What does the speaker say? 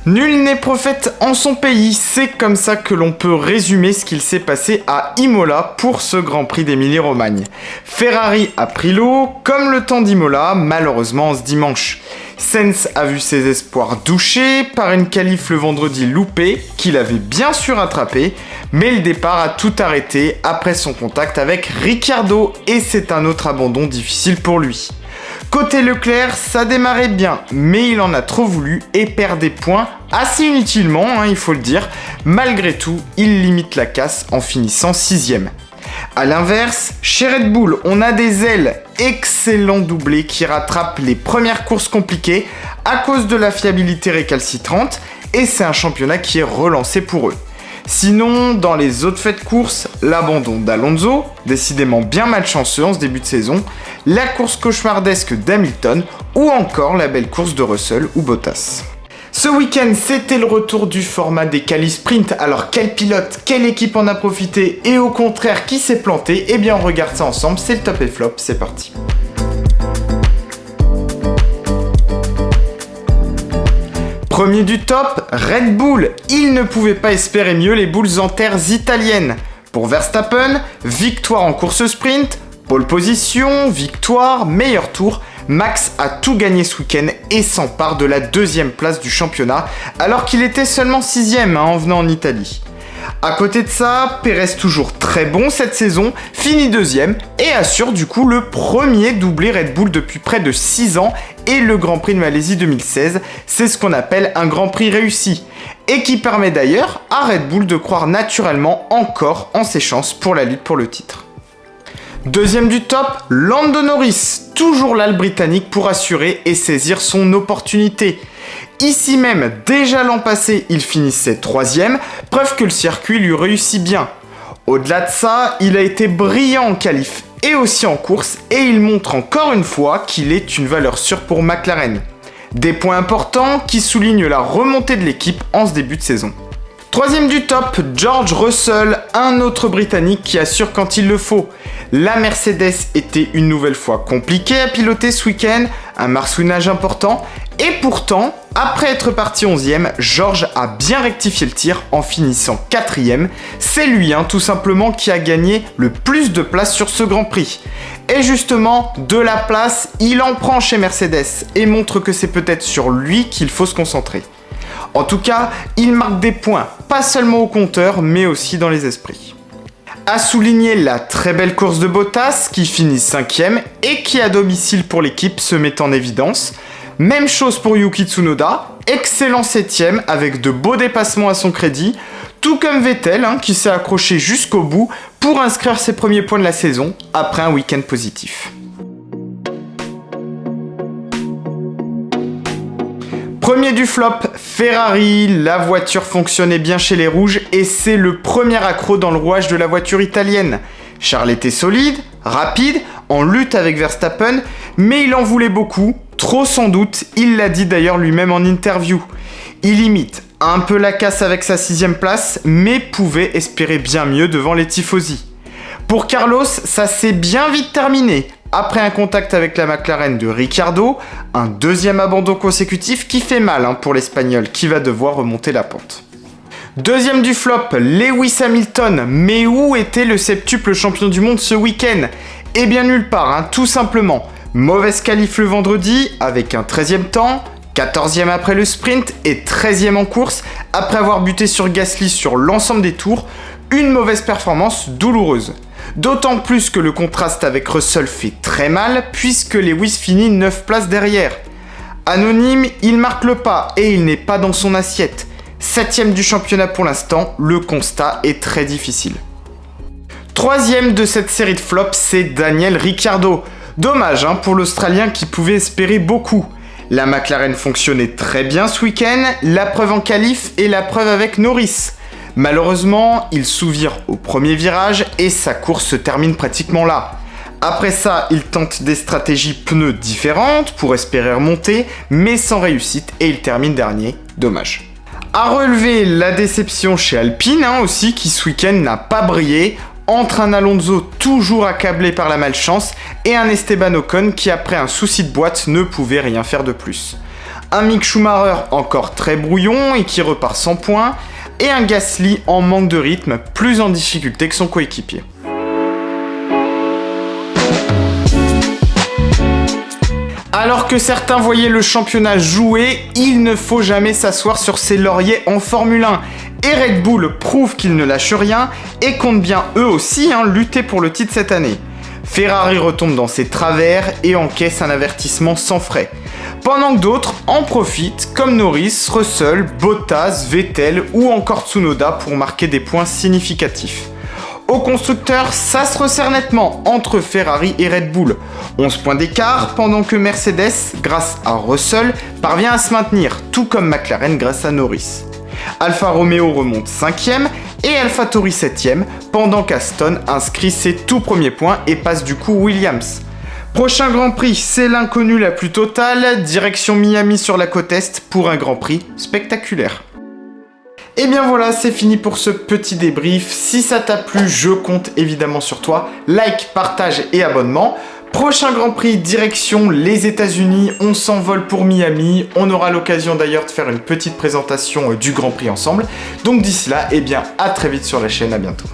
Nul n'est prophète en son pays, c'est comme ça que l'on peut résumer ce qu'il s'est passé à Imola pour ce Grand Prix d'Émilie-Romagne. Ferrari a pris l'eau, comme le temps d'Imola, malheureusement ce dimanche. Sainz a vu ses espoirs douchés par une qualif le vendredi loupée, qu'il avait bien sûr rattrapé, mais le départ a tout arrêté après son contact avec Ricciardo et c'est un autre abandon difficile pour lui. Côté Leclerc, ça démarrait bien, mais il en a trop voulu et perd des points assez inutilement, il faut le dire. Malgré tout, il limite la casse en finissant 6ème. A l'inverse, chez Red Bull, on a des ailes, excellents doublés qui rattrapent les premières courses compliquées à cause de la fiabilité récalcitrante et c'est un championnat qui est relancé pour eux. Sinon, dans les autres faits de course, l'abandon d'Alonso, décidément bien malchanceux en ce début de saison, la course cauchemardesque d'Hamilton ou encore la belle course de Russell ou Bottas. Ce week-end, c'était le retour du format des qualifs sprint. Alors quel pilote, quelle équipe en a profité et au contraire qui s'est planté? Eh bien on regarde ça ensemble, c'est le top et flop, c'est parti. Premier du top, Red Bull. Il ne pouvait pas espérer mieux les boules en terres italiennes. Pour Verstappen, victoire en course sprint, pole position, victoire, meilleur tour. Max a tout gagné ce week-end et s'empare de la 2ème place du championnat alors qu'il était seulement 6ème en venant en Italie. À côté de ça, Perez toujours très bon cette saison, finit 2ème et assure du coup le premier doublé Red Bull depuis près de 6 ans et le Grand Prix de Malaisie 2016, c'est ce qu'on appelle un Grand Prix réussi et qui permet d'ailleurs à Red Bull de croire naturellement encore en ses chances pour la lutte pour le titre. Deuxième du top, Lando Norris, toujours là le Britannique pour assurer et saisir son opportunité. Ici même, déjà l'an passé, il finissait 3ème, preuve que le circuit lui réussit bien. Au-delà de ça, il a été brillant en qualif et aussi en course et il montre encore une fois qu'il est une valeur sûre pour McLaren. Des points importants qui soulignent la remontée de l'équipe en ce début de saison. Troisième du top, George Russell, un autre Britannique qui assure quand il le faut. La Mercedes était une nouvelle fois compliquée à piloter ce week-end, un marsouinage important, et pourtant, après être parti 11ème, George a bien rectifié le tir en finissant 4ème. C'est lui tout simplement qui a gagné le plus de place sur ce Grand Prix. Et justement, de la place, il en prend chez Mercedes et montre que c'est peut-être sur lui qu'il faut se concentrer. En tout cas, il marque des points, pas seulement au compteur, mais aussi dans les esprits. À souligner la très belle course de Bottas, qui finit 5ème et qui à domicile pour l'équipe se met en évidence. Même chose pour Yuki Tsunoda, excellent 7ème avec de beaux dépassements à son crédit, tout comme Vettel qui s'est accroché jusqu'au bout pour inscrire ses premiers points de la saison après un week-end positif. Premier du flop, Ferrari, la voiture fonctionnait bien chez les rouges et c'est le premier accroc dans le rouage de la voiture italienne. Charles était solide, rapide, en lutte avec Verstappen, mais il en voulait beaucoup, trop sans doute, il l'a dit d'ailleurs lui-même en interview. Il imite un peu la casse avec sa 6ème place, mais pouvait espérer bien mieux devant les tifosi. Pour Carlos, ça s'est bien vite terminé. Après un contact avec la McLaren de Ricciardo, un 2ème abandon consécutif qui fait mal pour l'Espagnol qui va devoir remonter la pente. Deuxième du flop, Lewis Hamilton. Mais où était le septuple champion du monde ce week-end? Eh bien nulle part, tout simplement. Mauvaise qualif le vendredi avec un 13ème temps, 14ème après le sprint et 13ème en course après avoir buté sur Gasly sur l'ensemble des tours. Une mauvaise performance douloureuse. D'autant plus que le contraste avec Russell fait très mal puisque Lewis finit 9 places derrière. Anonyme, il marque le pas et il n'est pas dans son assiette. 7ème du championnat pour l'instant, le constat est très difficile. Troisième de cette série de flops, c'est Daniel Ricciardo. Dommage pour l'Australien qui pouvait espérer beaucoup. La McLaren fonctionnait très bien ce week-end, la preuve en qualif et la preuve avec Norris. Malheureusement, il sous-vire au premier virage et sa course se termine pratiquement là. Après ça, il tente des stratégies pneus différentes pour espérer remonter, mais sans réussite et il termine dernier. Dommage. À relever la déception chez Alpine aussi, qui ce week-end n'a pas brillé, entre un Alonso toujours accablé par la malchance et un Esteban Ocon qui après un souci de boîte ne pouvait rien faire de plus. Un Mick Schumacher encore très brouillon et qui repart sans points, et un Gasly en manque de rythme, plus en difficulté que son coéquipier. Alors que certains voyaient le championnat jouer, il ne faut jamais s'asseoir sur ses lauriers en Formule 1. Et Red Bull prouve qu'ils ne lâchent rien et comptent bien eux aussi lutter pour le titre cette année. Ferrari retombe dans ses travers et encaisse un avertissement sans frais. Pendant que d'autres en profitent, comme Norris, Russell, Bottas, Vettel ou encore Tsunoda pour marquer des points significatifs. Au constructeur, ça se resserre nettement entre Ferrari et Red Bull. 11 points d'écart, pendant que Mercedes, grâce à Russell, parvient à se maintenir, tout comme McLaren grâce à Norris. Alfa Romeo remonte 5ème et AlphaTauri 7ème, pendant qu'Aston inscrit ses tout premiers points et passe du coup Williams. Prochain Grand Prix, c'est l'inconnu la plus totale, direction Miami sur la côte Est pour un Grand Prix spectaculaire. Et bien voilà, c'est fini pour ce petit débrief. Si ça t'a plu, je compte évidemment sur toi. Like, partage et abonnement. Prochain Grand Prix, direction les États-Unis. On s'envole pour Miami. On aura l'occasion d'ailleurs de faire une petite présentation du Grand Prix ensemble. Donc d'ici là, eh bien à très vite sur la chaîne, à bientôt.